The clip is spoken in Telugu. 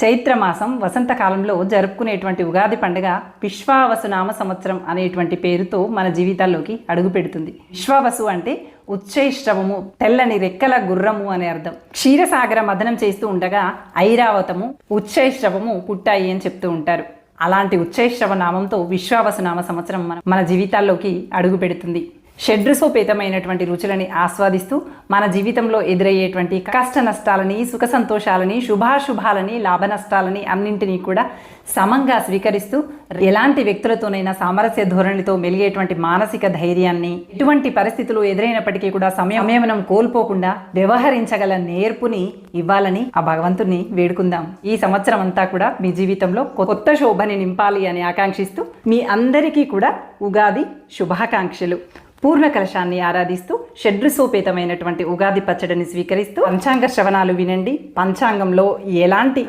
చైత్రమాసం వసంతకాలంలో జరుపుకునేటువంటి ఉగాది పండుగ విశ్వావసునామ సంవత్సరం అనేటువంటి పేరుతో మన జీవితాల్లోకి అడుగు పెడుతుంది. విశ్వావసు అంటే ఉచ్చైశ్రవము, తెల్లని రెక్కల గుర్రము అనే అర్థం. క్షీరసాగర మదనం చేస్తూ ఉండగా ఐరావతము, ఉచ్చైశ్రవము పుట్టాయి అని చెప్తూ ఉంటారు. అలాంటి ఉచ్చైశ్రవ నామంతో విశ్వావసునామ సంవత్సరం మన జీవితాల్లోకి అడుగు పెడుతుంది. షడ్రసోపేతమైనటువంటి రుచులని ఆస్వాదిస్తూ మన జీవితంలో ఎదురయ్యేటువంటి కష్ట నష్టాలని, సుఖ సంతోషాలని, శుభాశుభాలని, లాభ నష్టాలని అన్నింటినీ కూడా సమంగా స్వీకరిస్తూ ఎలాంటి వ్యక్తులతోనైనా సామరస్య ధోరణితో మెలిగేటువంటి మానసిక ధైర్యాన్ని, ఎటువంటి పరిస్థితులు ఎదురైనప్పటికీ కూడా సంయమనం కోల్పోకుండా వ్యవహరించగల నేర్పుని ఇవ్వాలని ఆ భగవంతుని వేడుకుందాం. ఈ సంవత్సరం అంతా కూడా మీ జీవితంలో కొత్త శోభని నింపాలి అని ఆకాంక్షిస్తూ మీ అందరికీ కూడా ఉగాది శుభాకాంక్షలు. పూర్ణ కలశాన్ని ఆరాధిస్తూ షడ్రసోపేతమైనటువంటి ఉగాది పచ్చడిని స్వీకరిస్తూ పంచాంగ శ్రవణాలు వినండి. పంచాంగంలో ఎలాంటి